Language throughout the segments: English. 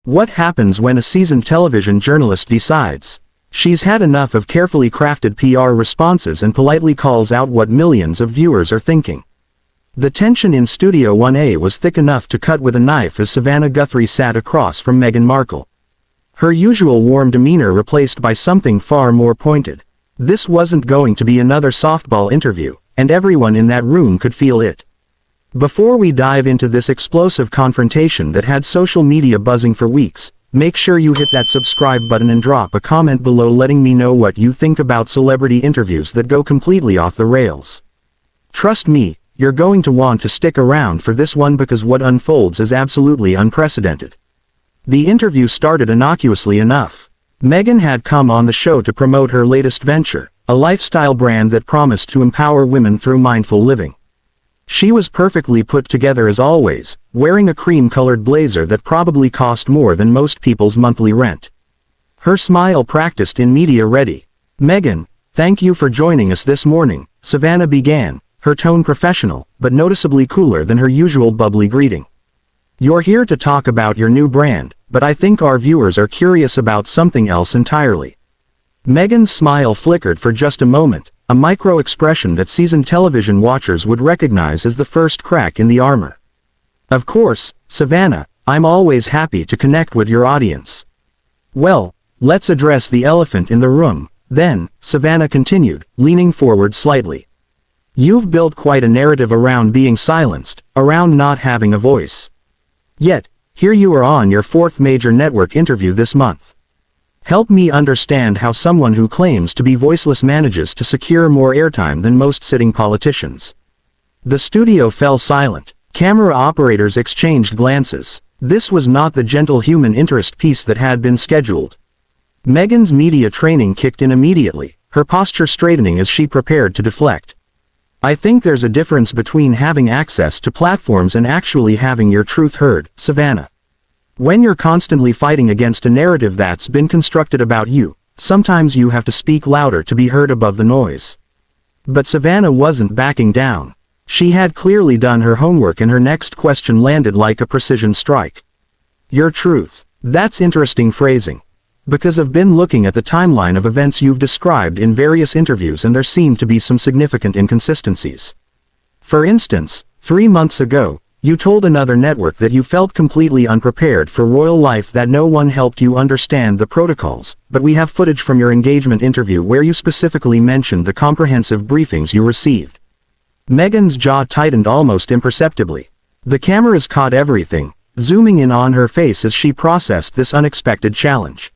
What happens when a seasoned television journalist decides she's had enough of carefully crafted PR responses and politely calls out what millions of viewers are thinking? The tension in Studio 1A was thick enough to cut with a knife as Savannah Guthrie sat across from Meghan Markle. Her usual warm demeanor replaced by something far more pointed. This wasn't going to be another softball interview, and everyone in that room could feel it. Before we dive into this explosive confrontation that had social media buzzing for weeks, make sure you hit that subscribe button and drop a comment below letting me know what you think about celebrity interviews that go completely off the rails. Trust me, you're going to want to stick around for this one because what unfolds is absolutely unprecedented. The interview started innocuously enough. Meghan had come on the show to promote her latest venture, a lifestyle brand that promised to empower women through mindful living. She was perfectly put together as always, wearing a cream-colored blazer that probably cost more than most people's monthly rent. Her smile practiced in media ready. "Meghan, thank you for joining us this morning," Savannah began, her tone professional, but noticeably cooler than her usual bubbly greeting. "You're here to talk about your new brand, but I think our viewers are curious about something else entirely." Meghan's smile flickered for just a moment, a micro-expression that seasoned television watchers would recognize as the first crack in the armor. "Of course, Savannah, I'm always happy to connect with your audience." "Well, let's address the elephant in the room, then," Savannah continued, leaning forward slightly. "You've built quite a narrative around being silenced, around not having a voice. Yet, here you are on your fourth major network interview this month. Help me understand how someone who claims to be voiceless manages to secure more airtime than most sitting politicians." The studio fell silent. Camera operators exchanged glances. This was not the gentle human interest piece that had been scheduled. Meghan's media training kicked in immediately, her posture straightening as she prepared to deflect. "I think there's a difference between having access to platforms and actually having your truth heard, Savannah. When you're constantly fighting against a narrative that's been constructed about you, sometimes you have to speak louder to be heard above the noise." But Savannah wasn't backing down. She had clearly done her homework and her next question landed like a precision strike. "Your truth. That's interesting phrasing. Because I've been looking at the timeline of events you've described in various interviews and there seem to be some significant inconsistencies. For instance, 3 months ago, you told another network that you felt completely unprepared for royal life, that no one helped you understand the protocols, but we have footage from your engagement interview where you specifically mentioned the comprehensive briefings you received." Meghan's jaw tightened almost imperceptibly. The cameras caught everything, zooming in on her face as she processed this unexpected challenge.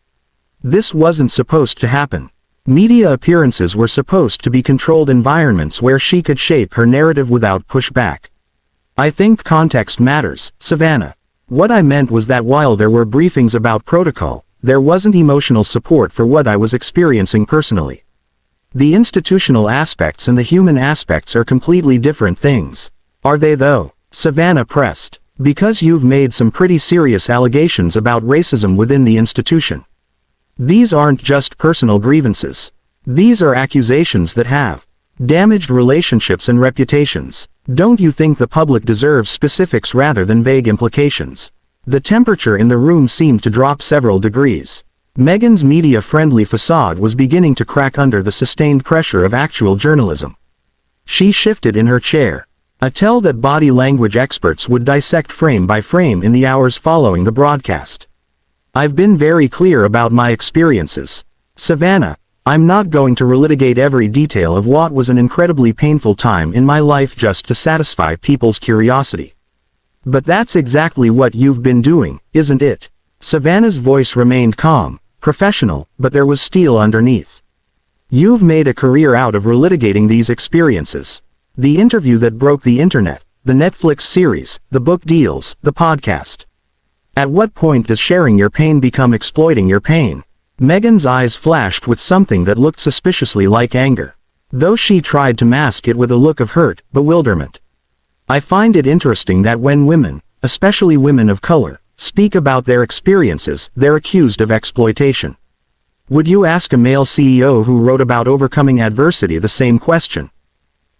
This wasn't supposed to happen. Media appearances were supposed to be controlled environments where she could shape her narrative without pushback. "I think context matters, Savannah. What I meant was that while there were briefings about protocol, there wasn't emotional support for what I was experiencing personally. The institutional aspects and the human aspects are completely different things." "Are they though?" Savannah pressed. "Because you've made some pretty serious allegations about racism within the institution. These aren't just personal grievances. These are accusations that have damaged relationships and reputations. Don't you think the public deserves specifics rather than vague implications?" The temperature in the room seemed to drop several degrees. Meghan's media-friendly facade was beginning to crack under the sustained pressure of actual journalism. She shifted in her chair. A tell that body language experts would dissect frame by frame in the hours following the broadcast. "I've been very clear about my experiences, Savannah. I'm not going to relitigate every detail of what was an incredibly painful time in my life just to satisfy people's curiosity. But that's exactly what you've been doing, isn't it?" Savannah's voice remained calm, professional, but there was steel underneath. "You've made a career out of relitigating these experiences. The interview that broke the internet, the Netflix series, the book deals, the podcast. At what point does sharing your pain become exploiting your pain?" Meghan's eyes flashed with something that looked suspiciously like anger, though she tried to mask it with a look of hurt, bewilderment. "I find it interesting that when women, especially women of color, speak about their experiences, they're accused of exploitation. Would you ask a male CEO who wrote about overcoming adversity the same question?"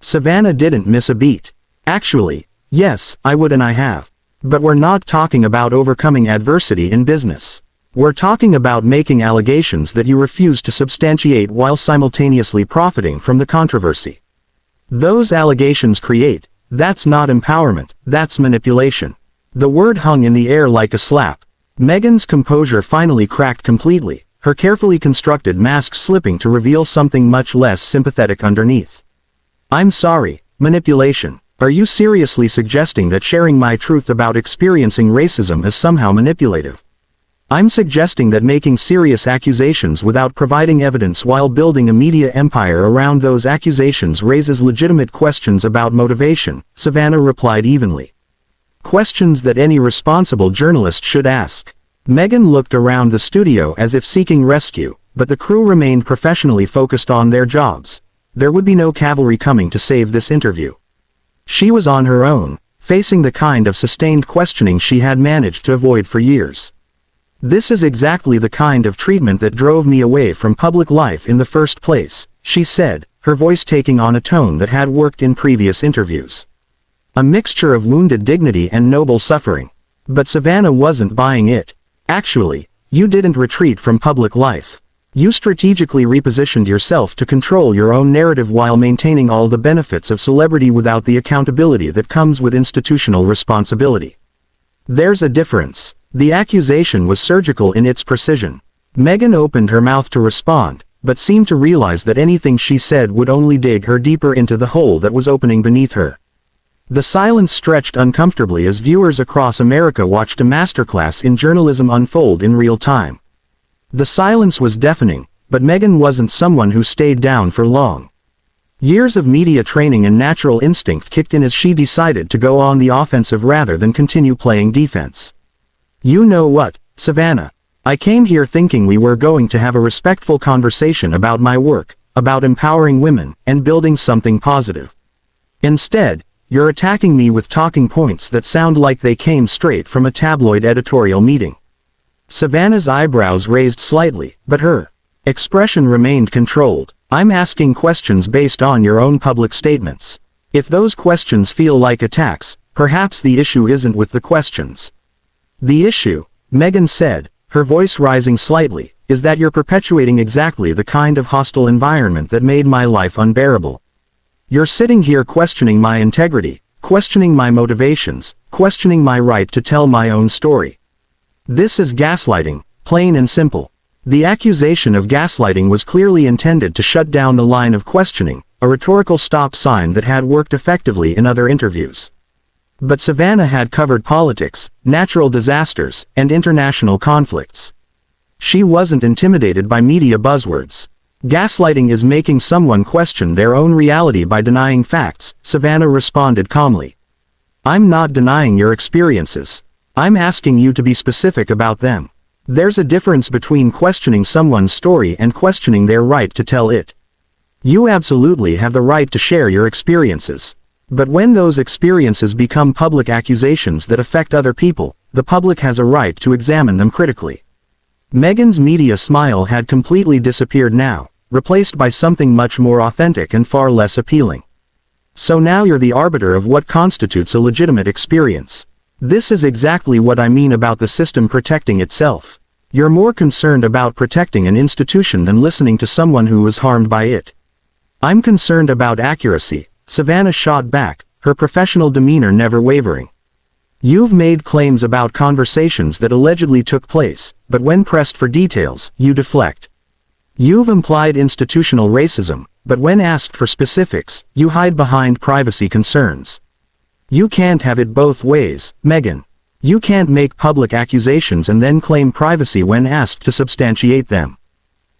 Savannah didn't miss a beat. "Actually, yes, I would, and I have. But we're not talking about overcoming adversity in business. We're talking about making allegations that you refuse to substantiate while simultaneously profiting from the controversy. Those allegations create, that's not empowerment, that's manipulation. The word hung in the air like a slap. Meghan's composure finally cracked completely, her carefully constructed mask slipping to reveal something much less sympathetic underneath. I'm sorry, manipulation. Are you seriously suggesting that sharing my truth about experiencing racism is somehow manipulative? I'm suggesting that making serious accusations without providing evidence while building a media empire around those accusations raises legitimate questions about motivation, Savannah replied evenly. Questions that any responsible journalist should ask. Meghan looked around the studio as if seeking rescue, but the crew remained professionally focused on their jobs. There would be no cavalry coming to save this interview. She was on her own, facing the kind of sustained questioning she had managed to avoid for years. This is exactly the kind of treatment that drove me away from public life in the first place, she said, her voice taking on a tone that had worked in previous interviews. A mixture of wounded dignity and noble suffering. But Savannah wasn't buying it. Actually, you didn't retreat from public life. You strategically repositioned yourself to control your own narrative while maintaining all the benefits of celebrity without the accountability that comes with institutional responsibility. There's a difference. The accusation was surgical in its precision. Meghan opened her mouth to respond, but seemed to realize that anything she said would only dig her deeper into the hole that was opening beneath her. The silence stretched uncomfortably as viewers across America watched a masterclass in journalism unfold in real time. The silence was deafening, but Meghan wasn't someone who stayed down for long. Years of media training and natural instinct kicked in as she decided to go on the offensive rather than continue playing defense. You know what, Savannah? I came here thinking we were going to have a respectful conversation about my work, about empowering women, and building something positive. Instead, you're attacking me with talking points that sound like they came straight from a tabloid editorial meeting. Savannah's eyebrows raised slightly, but her expression remained controlled. I'm asking questions based on your own public statements. If those questions feel like attacks, perhaps the issue isn't with the questions. The issue, Meghan said, her voice rising slightly, is that you're perpetuating exactly the kind of hostile environment that made my life unbearable. You're sitting here questioning my integrity, questioning my motivations, questioning my right to tell my own story. This is gaslighting, plain and simple. The accusation of gaslighting was clearly intended to shut down the line of questioning, a rhetorical stop sign that had worked effectively in other interviews. But Savannah had covered politics, natural disasters, and international conflicts. She wasn't intimidated by media buzzwords. Gaslighting is making someone question their own reality by denying facts, Savannah responded calmly. I'm not denying your experiences. I'm asking you to be specific about them. There's a difference between questioning someone's story and questioning their right to tell it. You absolutely have the right to share your experiences. But when those experiences become public accusations that affect other people, the public has a right to examine them critically. Meghan's media smile had completely disappeared now, replaced by something much more authentic and far less appealing. So now you're the arbiter of what constitutes a legitimate experience. This is exactly what I mean about the system protecting itself. You're more concerned about protecting an institution than listening to someone who was harmed by it. I'm concerned about accuracy, Savannah shot back, her professional demeanor never wavering. You've made claims about conversations that allegedly took place, but when pressed for details, you deflect. You've implied institutional racism, but when asked for specifics, you hide behind privacy concerns. You can't have it both ways, Meghan. You can't make public accusations and then claim privacy when asked to substantiate them.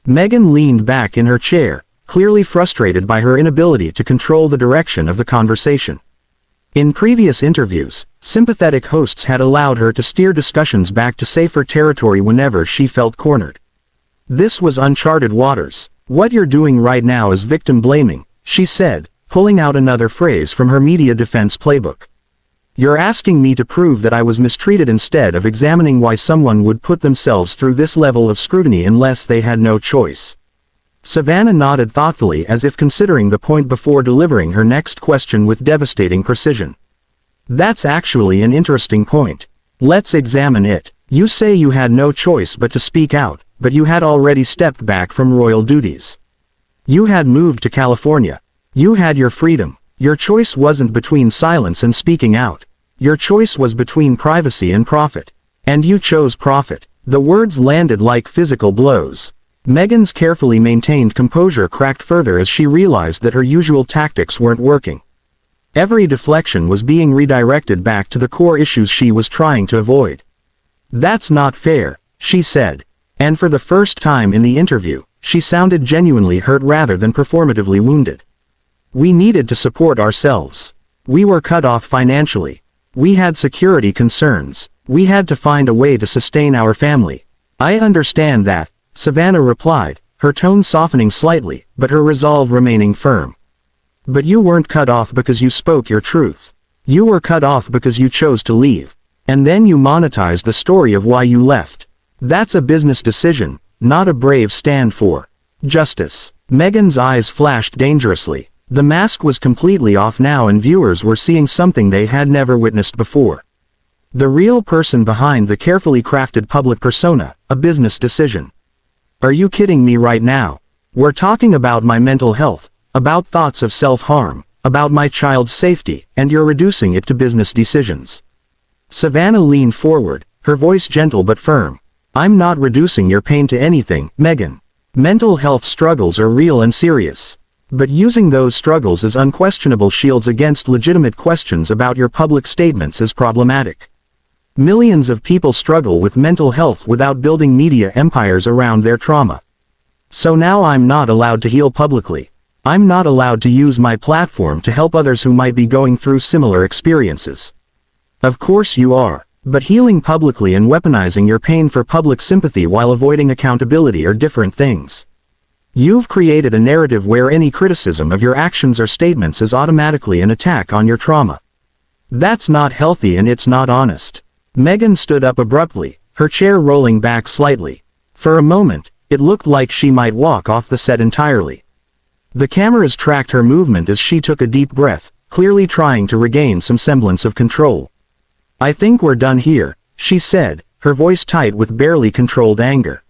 Meghan leaned back in her chair, clearly frustrated by her inability to control the direction of the conversation. In previous interviews, sympathetic hosts had allowed her to steer discussions back to safer territory whenever she felt cornered. This was uncharted waters. What you're doing right now is victim blaming, she said, pulling out another phrase from her media defense playbook. You're asking me to prove that I was mistreated instead of examining why someone would put themselves through this level of scrutiny unless they had no choice. Savannah nodded thoughtfully as if considering the point before delivering her next question with devastating precision. That's actually an interesting point. Let's examine it. You say you had no choice but to speak out, but you had already stepped back from royal duties. You had moved to California. You had your freedom. Your choice wasn't between silence and speaking out. Your choice was between privacy and profit. And you chose profit. The words landed like physical blows. Meghan's carefully maintained composure cracked further as she realized that her usual tactics weren't working. Every deflection was being redirected back to the core issues she was trying to avoid. "That's not fair," she said. And for the first time in the interview, she sounded genuinely hurt rather than performatively wounded. "We needed to support ourselves. We were cut off financially. We had security concerns. We had to find a way to sustain our family." "I understand that," Savannah replied, her tone softening slightly, but her resolve remaining firm. "But you weren't cut off because you spoke your truth. You were cut off because you chose to leave. And then you monetized the story of why you left. That's a business decision, not a brave stand for justice." Meghan's eyes flashed dangerously. The mask was completely off now and viewers were seeing something they had never witnessed before. The real person behind the carefully crafted public persona, a business decision. "Are you kidding me right now? We're talking about my mental health, about thoughts of self-harm, about my child's safety, and you're reducing it to business decisions." Savannah leaned forward, her voice gentle but firm. "I'm not reducing your pain to anything, Meghan. Mental health struggles are real and serious. But using those struggles as unquestionable shields against legitimate questions about your public statements is problematic. Millions of people struggle with mental health without building media empires around their trauma. So now I'm not allowed to heal publicly. I'm not allowed to use my platform to help others who might be going through similar experiences." "Of course you are. But healing publicly and weaponizing your pain for public sympathy while avoiding accountability are different things. You've created a narrative where any criticism of your actions or statements is automatically an attack on your trauma. That's not healthy and it's not honest." Meghan stood up abruptly, her chair rolling back slightly. For a moment, it looked like she might walk off the set entirely. The cameras tracked her movement as she took a deep breath, clearly trying to regain some semblance of control. "I think we're done here," she said, her voice tight with barely controlled anger.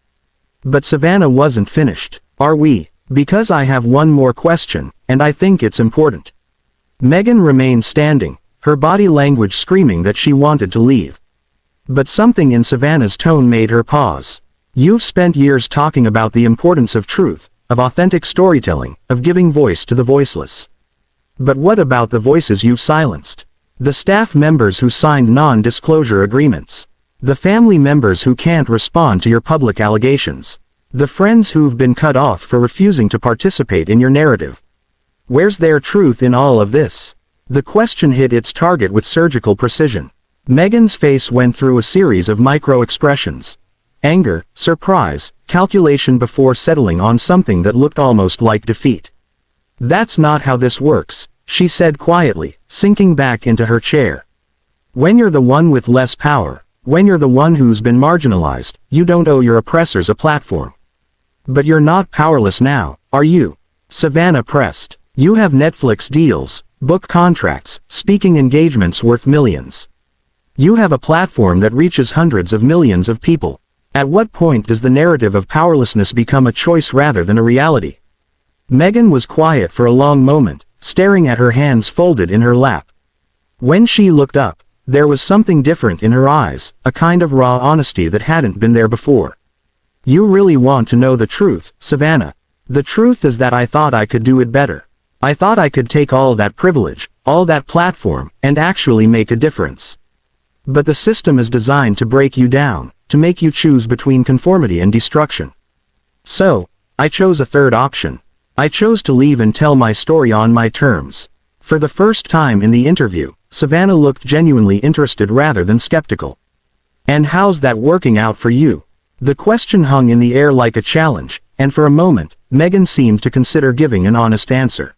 But Savannah wasn't finished. "Are we? Because I have one more question, and I think it's important." Meghan remained standing, her body language screaming that she wanted to leave. But something in Savannah's tone made her pause. "You've spent years talking about the importance of truth, of authentic storytelling, of giving voice to the voiceless. But what about the voices you've silenced? The staff members who signed non-disclosure agreements. The family members who can't respond to your public allegations. The friends who've been cut off for refusing to participate in your narrative. Where's their truth in all of this?" The question hit its target with surgical precision. Meghan's face went through a series of micro-expressions. Anger, surprise, calculation before settling on something that looked almost like defeat. "That's not how this works," she said quietly, sinking back into her chair. "When you're the one with less power, when you're the one who's been marginalized, you don't owe your oppressors a platform. But you're not powerless now, are you?" Savannah pressed. "You have Netflix deals, book contracts, speaking engagements worth millions. You have a platform that reaches hundreds of millions of people. At what point does the narrative of powerlessness become a choice rather than a reality?" Meghan was quiet for a long moment, staring at her hands folded in her lap. When she looked up, there was something different in her eyes, a kind of raw honesty that hadn't been there before. "You really want to know the truth, Savannah? The truth is that I thought I could do it better. I thought I could take all that privilege, all that platform, and actually make a difference. But the system is designed to break you down, to make you choose between conformity and destruction. So, I chose a third option. I chose to leave and tell my story on my terms." For the first time in the interview, Savannah looked genuinely interested rather than skeptical. "And how's that working out for you?" The question hung in the air like a challenge, and for a moment, Meghan seemed to consider giving an honest answer.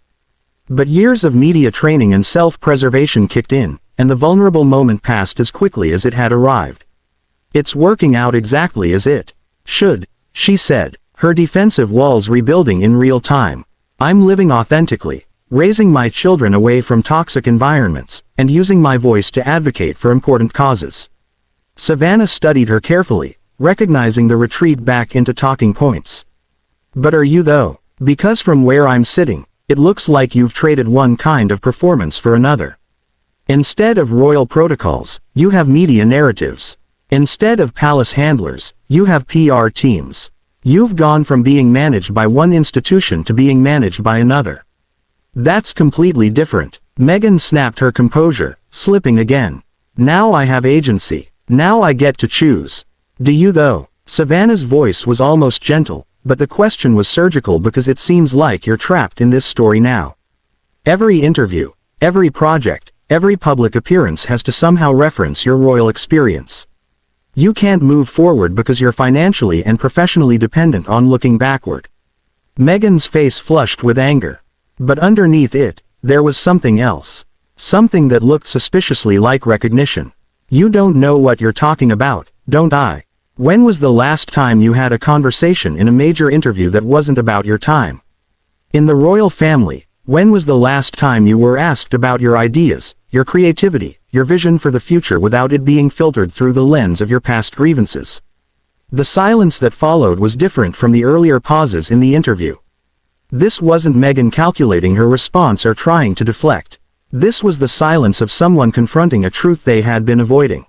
But years of media training and self-preservation kicked in, and the vulnerable moment passed as quickly as it had arrived. "It's working out exactly as it should," she said, her defensive walls rebuilding in real time. "I'm living authentically. raising my children away from toxic environments, and using my voice to advocate for important causes. Savannah studied her carefully, recognizing the retreat back into talking points. But are you though? Because from where I'm sitting, it looks like you've traded one kind of performance for another. Instead of royal protocols, you have media narratives. Instead of palace handlers, you have PR teams. You've gone from being managed by one institution to being managed by another. That's completely different. Meghan snapped her composure, slipping again. Now I have agency. Now I get to choose. Do you though? Savannah's voice was almost gentle, but the question was surgical because it seems like you're trapped in this story now. Every interview, every project, every public appearance has to somehow reference your royal experience. You can't move forward because you're financially and professionally dependent on looking backward. Meghan's face flushed with anger. But underneath it, there was something else. Something that looked suspiciously like recognition. You don't know what you're talking about, don't I? When was the last time you had a conversation in a major interview that wasn't about your time? In the royal family, when was the last time you were asked about your ideas, your creativity, your vision for the future without it being filtered through the lens of your past grievances? The silence that followed was different from the earlier pauses in the interview. This wasn't Meghan calculating her response or trying to deflect. This was the silence of someone confronting a truth they had been avoiding.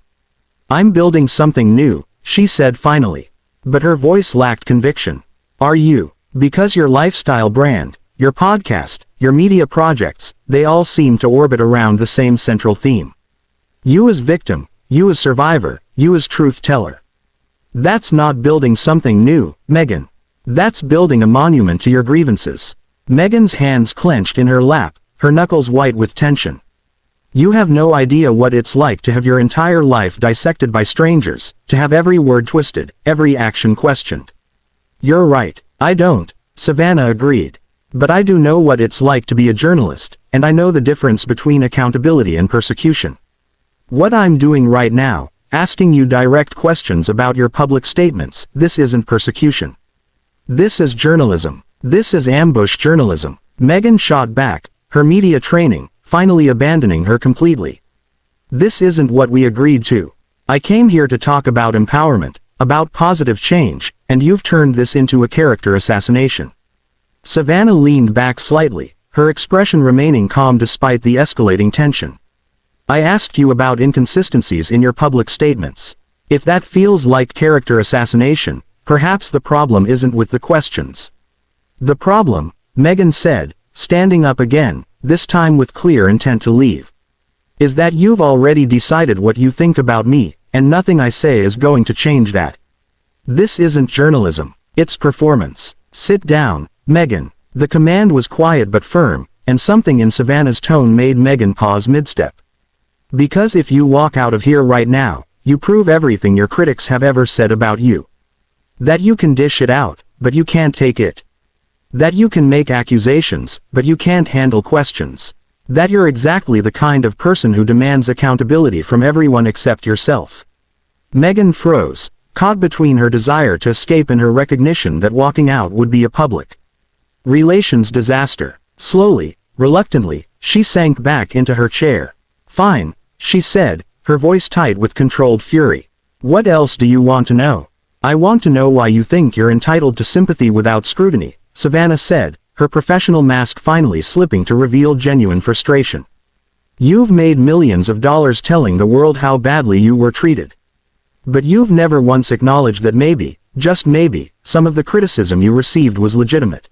I'm building something new, she said finally. But her voice lacked conviction. Are you? Because your lifestyle brand, your podcast, your media projects, they all seem to orbit around the same central theme. You as victim, you as survivor, you as truth teller. That's not building something new, Meghan. That's building a monument to your grievances. Meghan's hands clenched in her lap, her knuckles white with tension. You have no idea what it's like to have your entire life dissected by strangers, to have every word twisted, every action questioned. You're right, I don't, Savannah agreed. But I do know what it's like to be a journalist, and I know the difference between accountability and persecution. What I'm doing right now, asking you direct questions about your public statements, this isn't persecution. This is journalism. This is ambush journalism. Meghan shot back, her media training, finally abandoning her completely. This isn't what we agreed to. I came here to talk about empowerment, about positive change, and you've turned this into a character assassination. Savannah leaned back slightly, her expression remaining calm despite the escalating tension. I asked you about inconsistencies in your public statements. If that feels like character assassination, perhaps the problem isn't with the questions. The problem, Meghan said, standing up again, this time with clear intent to leave, is that you've already decided what you think about me, and nothing I say is going to change that. This isn't journalism, it's performance. Sit down, Meghan. The command was quiet but firm, and something in Savannah's tone made Meghan pause mid-step. Because if you walk out of here right now, you prove everything your critics have ever said about you. That you can dish it out, but you can't take it. That you can make accusations, but you can't handle questions. That you're exactly the kind of person who demands accountability from everyone except yourself. Meghan froze, caught between her desire to escape and her recognition that walking out would be a public relations disaster. Slowly, reluctantly, she sank back into her chair. Fine, she said, her voice tight with controlled fury. What else do you want to know? I want to know why you think you're entitled to sympathy without scrutiny, Savannah said, her professional mask finally slipping to reveal genuine frustration. You've made millions of dollars telling the world how badly you were treated. But you've never once acknowledged that maybe, just maybe, some of the criticism you received was legitimate.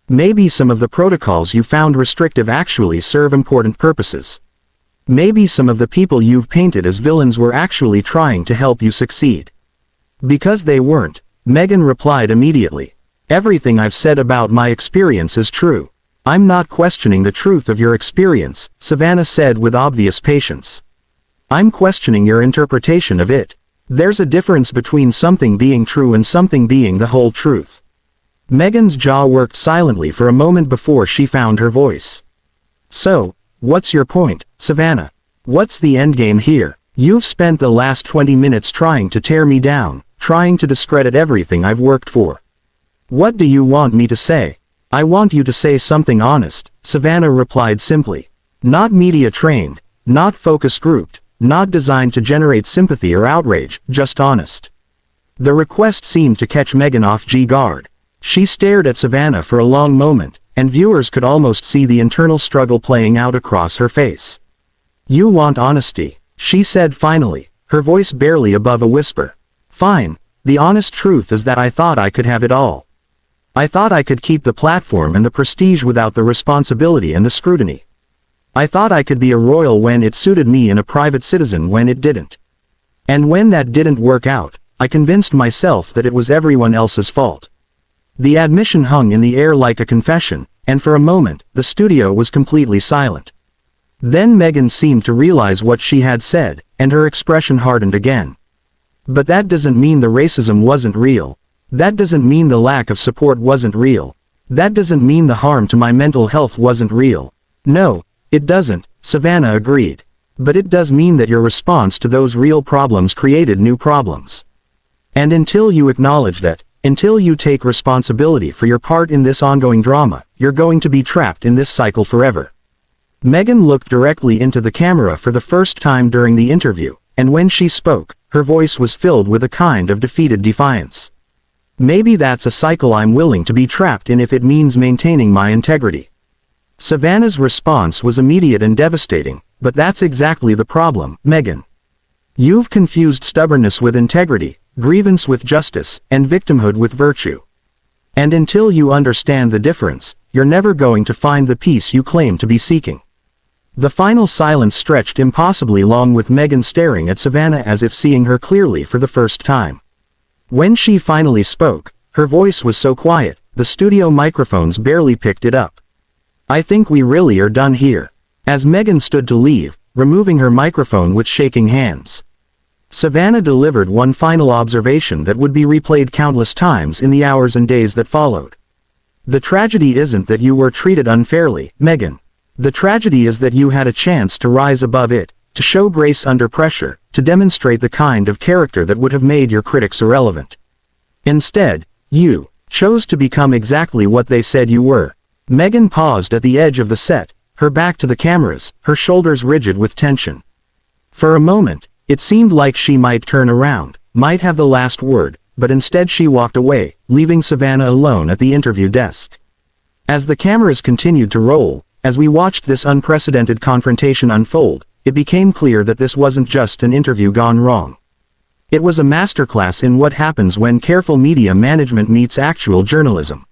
Maybe some of the protocols you found restrictive actually serve important purposes. Maybe some of the people you've painted as villains were actually trying to help you succeed. Because they weren't, Meghan replied immediately. Everything I've said about my experience is true. I'm not questioning the truth of your experience, Savannah said with obvious patience. I'm questioning your interpretation of it. There's a difference between something being true and something being the whole truth. Meghan's jaw worked silently for a moment before she found her voice. So, what's your point, Savannah? What's the endgame here? You've spent the last 20 minutes trying to tear me down, trying to discredit everything I've worked for. What do you want me to say? I want you to say something honest, Savannah replied simply. Not media-trained, not focus-grouped, not designed to generate sympathy or outrage, just honest. The request seemed to catch Meghan off guard. She stared at Savannah for a long moment, and viewers could almost see the internal struggle playing out across her face. You want honesty, she said finally, her voice barely above a whisper. Fine, the honest truth is that I thought I could have it all. I thought I could keep the platform and the prestige without the responsibility and the scrutiny. I thought I could be a royal when it suited me and a private citizen when it didn't. And when that didn't work out, I convinced myself that it was everyone else's fault. The admission hung in the air like a confession, and for a moment, the studio was completely silent. Then Meghan seemed to realize what she had said, and her expression hardened again. But that doesn't mean the racism wasn't real. That doesn't mean the lack of support wasn't real. That doesn't mean the harm to my mental health wasn't real. No, it doesn't, Savannah agreed. But it does mean that your response to those real problems created new problems. And until you acknowledge that, until you take responsibility for your part in this ongoing drama, you're going to be trapped in this cycle forever. Meghan looked directly into the camera for the first time during the interview, and when she spoke, her voice was filled with a kind of defeated defiance. Maybe that's a cycle I'm willing to be trapped in if it means maintaining my integrity. Savannah's response was immediate and devastating, but that's exactly the problem, Meghan. You've confused stubbornness with integrity, grievance with justice, and victimhood with virtue. And until you understand the difference, you're never going to find the peace you claim to be seeking. The final silence stretched impossibly long with Meghan staring at Savannah as if seeing her clearly for the first time. When she finally spoke, her voice was so quiet, the studio microphones barely picked it up. I think we really are done here. As Meghan stood to leave, removing her microphone with shaking hands, Savannah delivered one final observation that would be replayed countless times in the hours and days that followed. The tragedy isn't that you were treated unfairly, Meghan. The tragedy is that you had a chance to rise above it, to show grace under pressure, to demonstrate the kind of character that would have made your critics irrelevant. Instead, you chose to become exactly what they said you were. Meghan paused at the edge of the set, her back to the cameras, her shoulders rigid with tension. For a moment, it seemed like she might turn around, might have the last word, but instead she walked away, leaving Savannah alone at the interview desk. As the cameras continued to roll, as we watched this unprecedented confrontation unfold, it became clear that this wasn't just an interview gone wrong. It was a masterclass in what happens when careful media management meets actual journalism.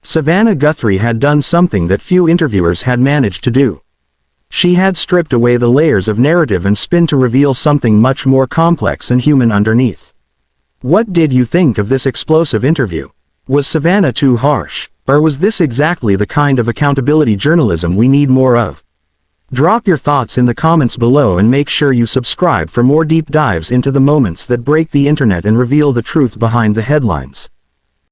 Savannah Guthrie had done something that few interviewers had managed to do. She had stripped away the layers of narrative and spin to reveal something much more complex and human underneath. What did you think of this explosive interview? Was Savannah too harsh, or was this exactly the kind of accountability journalism we need more of? Drop your thoughts in the comments below and make sure you subscribe for more deep dives into the moments that break the internet and reveal the truth behind the headlines.